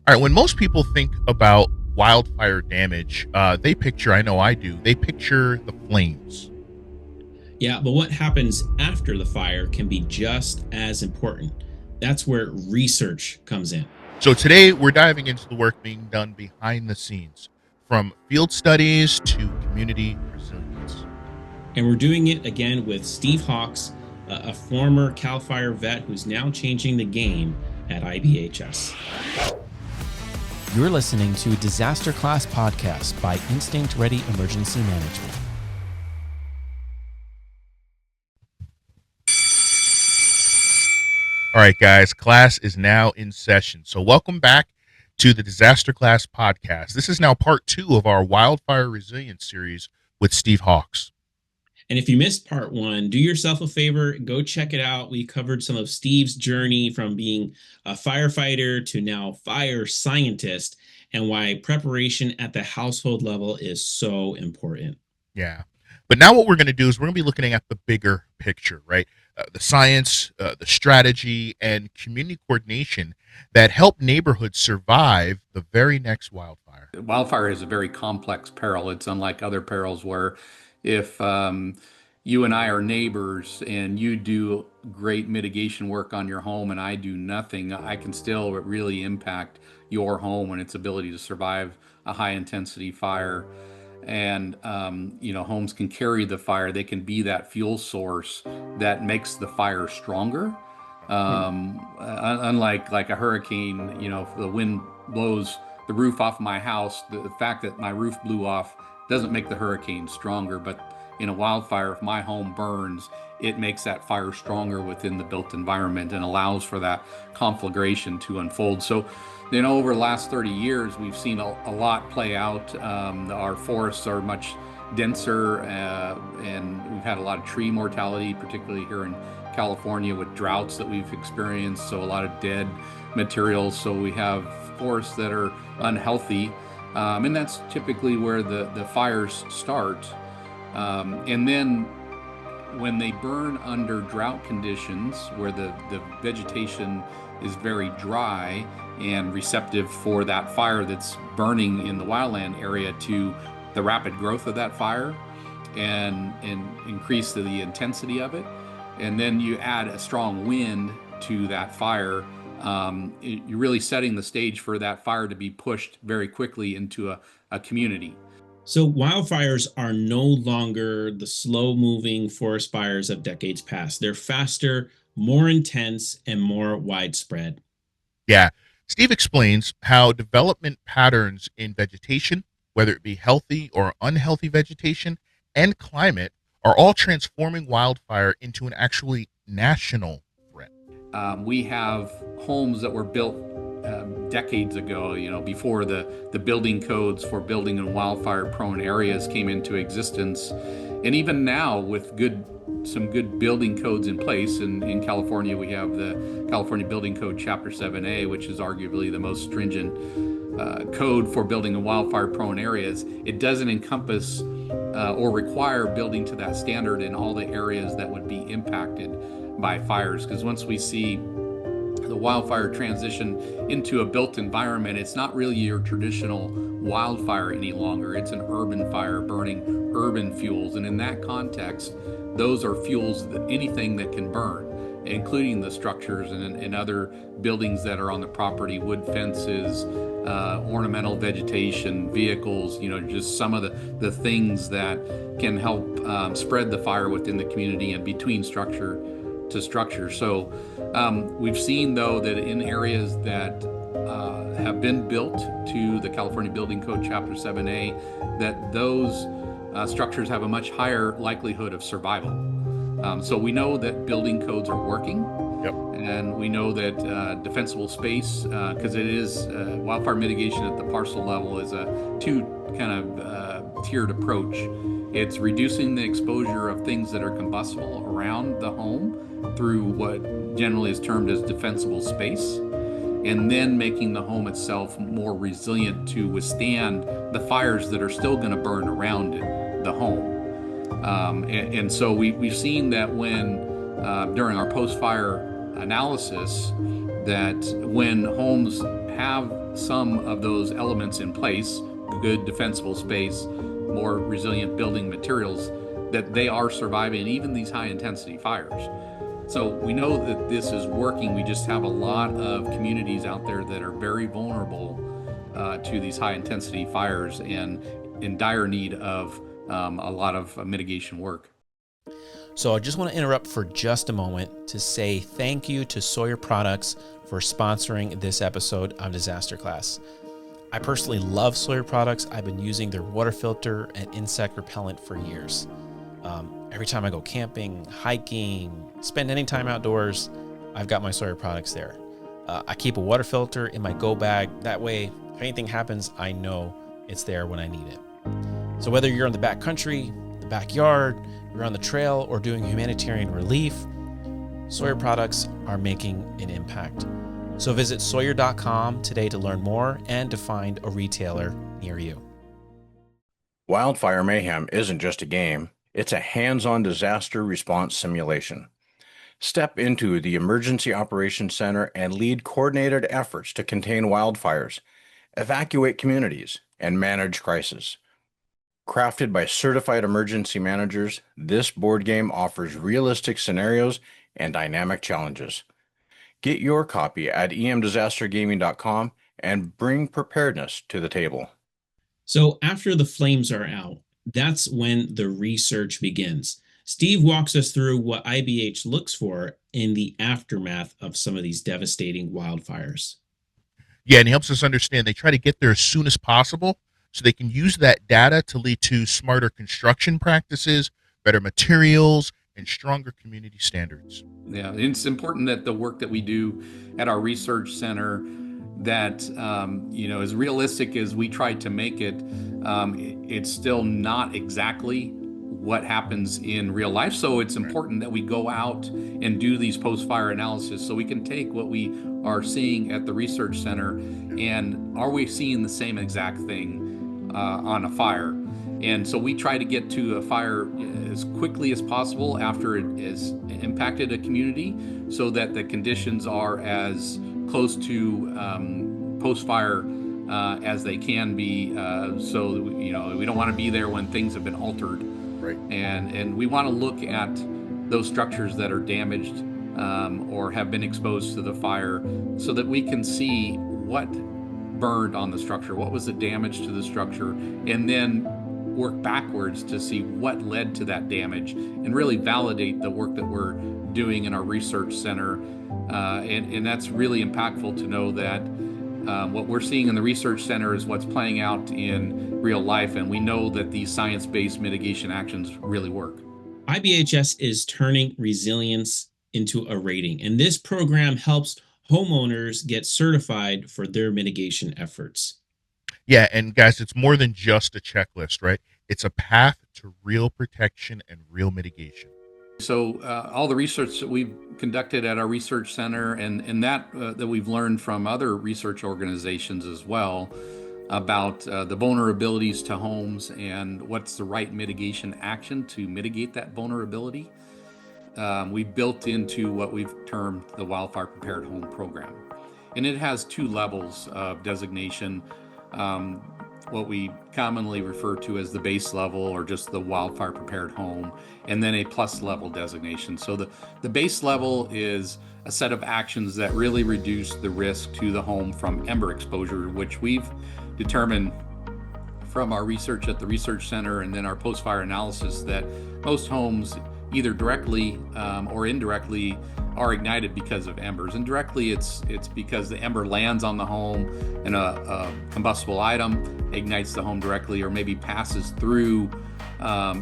All right, when most people think about wildfire damage, they picture, I know I do, they picture the flames. Yeah, but what happens after the fire can be just as important. That's where research comes in. So today we're diving into the work being done behind the scenes, from field studies to community resilience. And we're doing it again with Steve Hawks, a former CAL FIRE vet who's now changing the game at IBHS. You're listening to DisasterClass Podcast by Instinct Ready Emergency Management. All right, guys, class is now in session. So welcome back to the DisasterClass Podcast. This is now part 2 of our Wildfire Resilience series with Steve Hawks. And if you missed part 1, do yourself a favor, go check it out. We covered some of Steve's journey from being a firefighter to now fire scientist and why preparation at the household level is so important. Yeah. But now what we're going to do is we're going to be looking at the bigger picture, right? The science, the strategy, and community coordination that help neighborhoods survive the very next wildfire. Wildfire is a very complex peril. It's unlike other perils where if you and I are neighbors and you do great mitigation work on your home and I do nothing, I can still really impact your home and its ability to survive a high intensity fire. And homes can carry the fire. They can be that fuel source that makes the fire stronger. Unlike a hurricane, if the wind blows the roof off my house, the fact that my roof blew off doesn't make the hurricane stronger. But in a wildfire, if my home burns, it makes that fire stronger within the built environment and allows for that conflagration to unfold. So over the last 30 years, we've seen a lot play out. Our forests are much denser, and we've had a lot of tree mortality, particularly here in California with droughts that we've experienced. So a lot of dead materials. So we have forests that are unhealthy, and that's typically where the fires start. And then when they burn under drought conditions, where the vegetation is very dry and receptive for that fire that's burning in the wildland area to the rapid growth of that fire and increase the intensity of it. And then you add a strong wind to that fire, you're really setting the stage for that fire to be pushed very quickly into a community. So wildfires are no longer the slow-moving forest fires of decades past. They're faster, more intense, and more widespread. Yeah. Steve explains how development patterns in vegetation, whether it be healthy or unhealthy vegetation, and climate, are all transforming wildfire into an actually national threat. We have homes that were built decades ago, before the building codes for building in wildfire-prone areas came into existence. And even now, with some good building codes in place, in California, we have the California Building Code Chapter 7A, which is arguably the most stringent code for building in wildfire-prone areas. It doesn't encompass or require building to that standard in all the areas that would be impacted by fires, because once we see the wildfire transition into a built environment, it's not really your traditional wildfire any longer. It's an urban fire burning urban fuels. And in that context, those are fuels that anything that can burn, including the structures and other buildings that are on the property, wood fences, ornamental vegetation, vehicles, just some of the things that can help spread the fire within the community and between structure to structure. So we've seen, though, that in areas that have been built to the California Building Code Chapter 7A, that those structures have a much higher likelihood of survival. So we know that building codes are working. Yep. And we know that defensible space, because it is wildfire mitigation at the parcel level, is a two kind of tiered approach. It's reducing the exposure of things that are combustible around the home through what generally is termed as defensible space, and then making the home itself more resilient to withstand the fires that are still going to burn around the home. And so we've seen that when during our post-fire analysis, that when homes have some of those elements in place, good defensible space, more resilient building materials, that they are surviving even these high intensity fires. So we know that this is working. We just have a lot of communities out there that are very vulnerable to these high intensity fires and in dire need of a lot of mitigation work. So I just want to interrupt for just a moment to say thank you to Sawyer Products for sponsoring this episode of DisasterClass. I personally love Sawyer Products. I've been using their water filter and insect repellent for years. Every time I go camping, hiking, spend any time outdoors, I've got my Sawyer Products there. I keep a water filter in my go bag. That way, if anything happens, I know it's there when I need it. So whether you're in the backcountry, the backyard, you're on the trail, or doing humanitarian relief, Sawyer Products are making an impact. So visit Sawyer.com today to learn more and to find a retailer near you. Wildfire Mayhem isn't just a game, it's a hands-on disaster response simulation. Step into the Emergency Operations Center and lead coordinated efforts to contain wildfires, evacuate communities, and manage crisis. Crafted by certified emergency managers, this board game offers realistic scenarios and dynamic challenges. Get your copy at emdisastergaming.com and bring preparedness to the table. So after the flames are out, that's when the research begins. Steve walks us through what IBH looks for in the aftermath of some of these devastating wildfires. Yeah, and he helps us understand they try to get there as soon as possible so they can use that data to lead to smarter construction practices, better materials, and stronger community standards. Yeah, it's important that the work that we do at our research center that, as realistic as we try to make it, it's still not exactly what happens in real life. So it's important that we go out and do these post-fire analysis so we can take what we are seeing at the research center and are we seeing the same exact thing on a fire? And so we try to get to a fire as quickly as possible after it has impacted a community so that the conditions are as close to post-fire as they can be. So, we don't want to be there when things have been altered. Right. And we want to look at those structures that are damaged or have been exposed to the fire so that we can see what burned on the structure, what was the damage to the structure, and then work backwards to see what led to that damage and really validate the work that we're doing in our research center. And that's really impactful to know that what we're seeing in the research center is what's playing out in real life, and we know that these science-based mitigation actions really work. IBHS is turning resilience into a rating, and this program helps homeowners get certified for their mitigation efforts. Yeah, and guys, it's more than just a checklist, right? It's a path to real protection and real mitigation. So all the research that we've conducted at our research center and that we've learned from other research organizations as well about the vulnerabilities to homes and what's the right mitigation action to mitigate that vulnerability, we built into what we've termed the Wildfire Prepared Home program. And it has two levels of designation. What we commonly refer to as the base level or just the Wildfire Prepared Home, and then a plus level designation. So the base level is a set of actions that really reduce the risk to the home from ember exposure, which we've determined from our research at the research center and then our post-fire analysis that most homes either directly or indirectly are ignited because of embers. And directly it's because the ember lands on the home and a combustible item ignites the home directly, or maybe passes through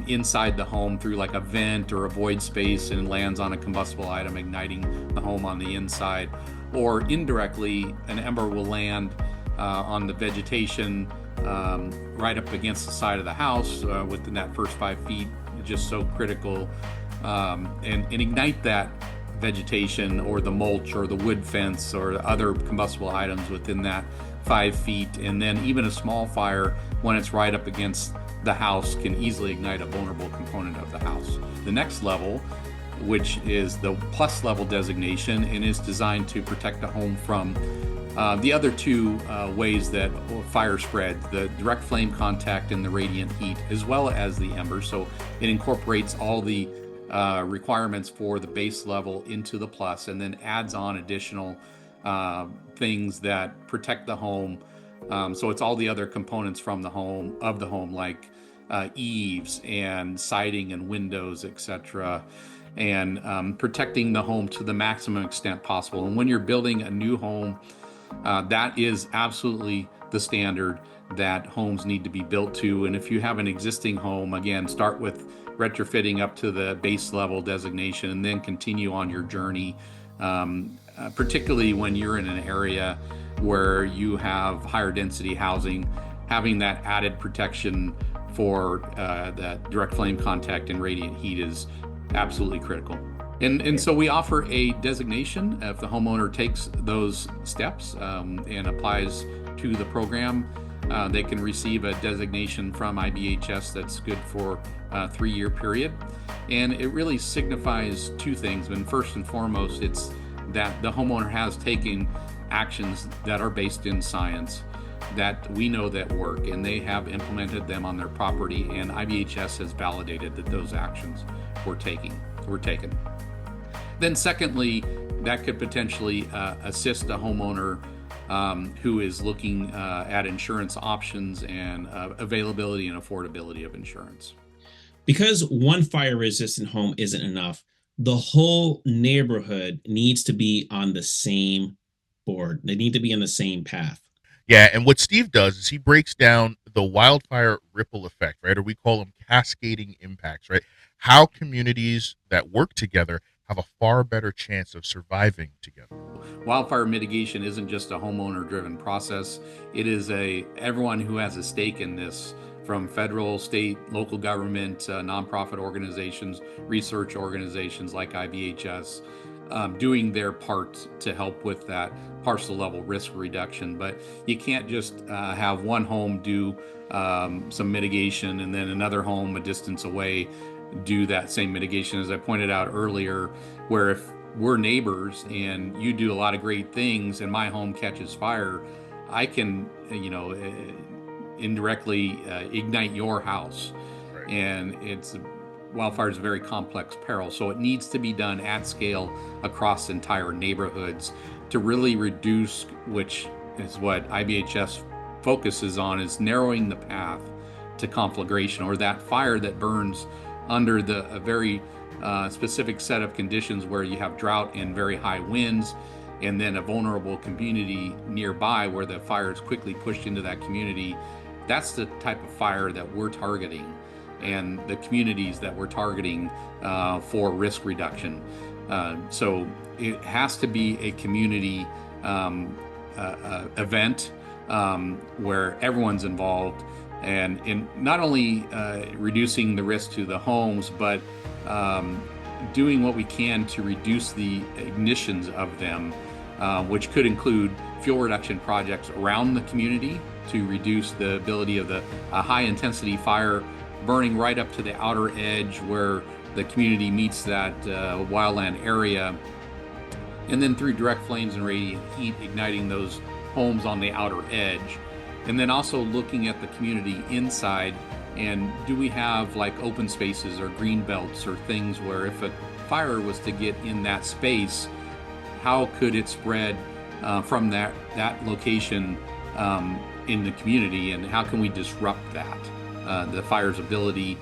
inside the home through like a vent or a void space and lands on a combustible item, igniting the home on the inside. Or indirectly, an ember will land on the vegetation right up against the side of the house within that first 5 feet, just so critical, and ignite that vegetation or the mulch or the wood fence or other combustible items within that 5 feet. And then even a small fire, when it's right up against the house, can easily ignite a vulnerable component of the house. The next level, which is the plus level designation, and is designed to protect the home from The other two ways that fire spreads, the direct flame contact and the radiant heat, as well as the embers. So it incorporates all the requirements for the base level into the plus, and then adds on additional things that protect the home. So it's all the other components from the home, like eaves and siding and windows, etc., and protecting the home to the maximum extent possible. And when you're building a new home, that is absolutely the standard that homes need to be built to. And if you have an existing home, again, start with retrofitting up to the base level designation and then continue on your journey, particularly when you're in an area where you have higher density housing. Having that added protection for that direct flame contact and radiant heat is absolutely critical. And so we offer a designation if the homeowner takes those steps and applies to the program. They can receive a designation from IBHS that's good for a 3-year period. And it really signifies two things. And first and foremost, it's that the homeowner has taken actions that are based in science, that we know that work, and they have implemented them on their property, and IBHS has validated that those actions were taken. Then secondly, that could potentially assist a homeowner who is looking at insurance options and availability and affordability of insurance. Because one fire-resistant home isn't enough, the whole neighborhood needs to be on the same board. They need to be on the same path. Yeah, and what Steve does is he breaks down the wildfire ripple effect, right? Or we call them cascading impacts, right? How communities that work together have a far better chance of surviving together. Wildfire mitigation isn't just a homeowner-driven process. It is everyone who has a stake in this, from federal, state, local government, nonprofit organizations, research organizations like IBHS, doing their part to help with that parcel level risk reduction. But you can't just have one home do some mitigation and then another home a distance away do that same mitigation. As I pointed out earlier, where if we're neighbors and you do a lot of great things and my home catches fire, I can, indirectly ignite your house. Right. And wildfire is a very complex peril, so it needs to be done at scale across entire neighborhoods to really reduce, which is what IBHS focuses on, is narrowing the path to conflagration, or that fire that burns under a very specific set of conditions where you have drought and very high winds, and then a vulnerable community nearby where the fire is quickly pushed into that community. That's the type of fire that we're targeting, and the communities that we're targeting for risk reduction. So it has to be a community event where everyone's involved, and in not only reducing the risk to the homes, but doing what we can to reduce the ignitions of them, which could include fuel reduction projects around the community to reduce the ability of the high intensity fire burning right up to the outer edge where the community meets that wildland area, and then through direct flames and radiant heat igniting those homes on the outer edge. And then also looking at the community inside, and do we have like open spaces or green belts or things where if a fire was to get in that space, how could it spread from that location in the community, and how can we disrupt that, the fire's ability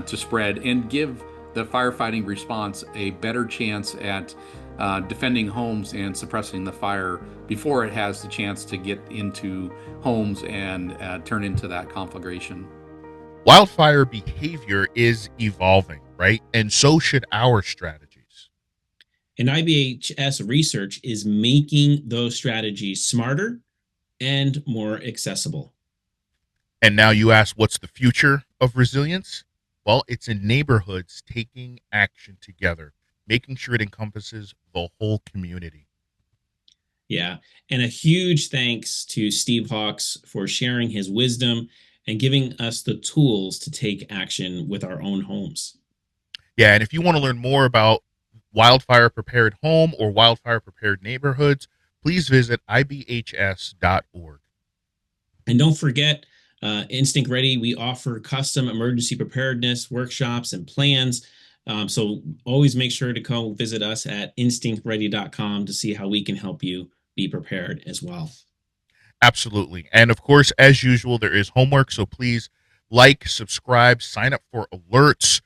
to spread, and give the firefighting response a better chance at defending homes and suppressing the fire before it has the chance to get into homes and turn into that conflagration. Wildfire behavior is evolving, right? And so should our strategies. And IBHS research is making those strategies smarter and more accessible. And now you ask, what's the future of resilience? Well, it's in neighborhoods taking action together, making sure it encompasses the whole community. Yeah. And a huge thanks to Steve Hawks for sharing his wisdom and giving us the tools to take action with our own homes. Yeah, and if you want to learn more about Wildfire Prepared Home or Wildfire Prepared Neighborhoods, please visit IBHS.org. And don't forget, Instinct Ready, we offer custom emergency preparedness workshops and plans. So always make sure to come visit us at instinctready.com to see how we can help you be prepared as well. Absolutely. And of course, as usual, there is homework. So please like, subscribe, sign up for alerts,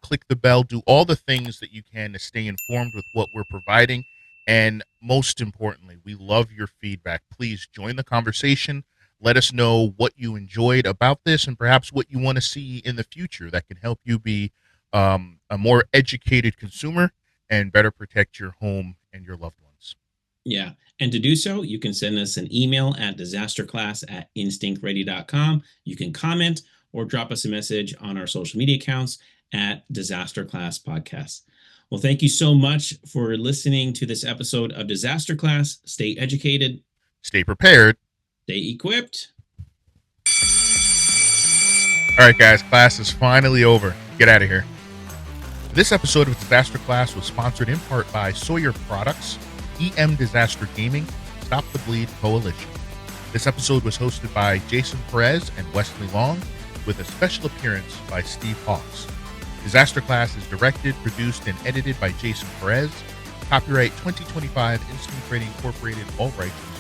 click the bell, do all the things that you can to stay informed with what we're providing. And most importantly, we love your feedback. Please join the conversation. Let us know what you enjoyed about this and perhaps what you want to see in the future that can help you be a more educated consumer and better protect your home and your loved ones. Yeah. And to do so, you can send us an email at disasterclass@instinctready.com. You can comment or drop us a message on our social media accounts at DisasterClass Podcast. Well, thank you so much for listening to this episode of Disaster Class. Stay educated. Stay prepared. Stay equipped. All right, guys, class is finally over. Get out of here. This episode of Disaster Class was sponsored in part by Sawyer Products, EM Disaster Gaming, Stop the Bleed Coalition. This episode was hosted by Jason Perez and Wesley Long, with a special appearance by Steve Hawks. Disaster Class is directed, produced, and edited by Jason Perez. Copyright 2025 Instinct Ready Incorporated, all rights reserved.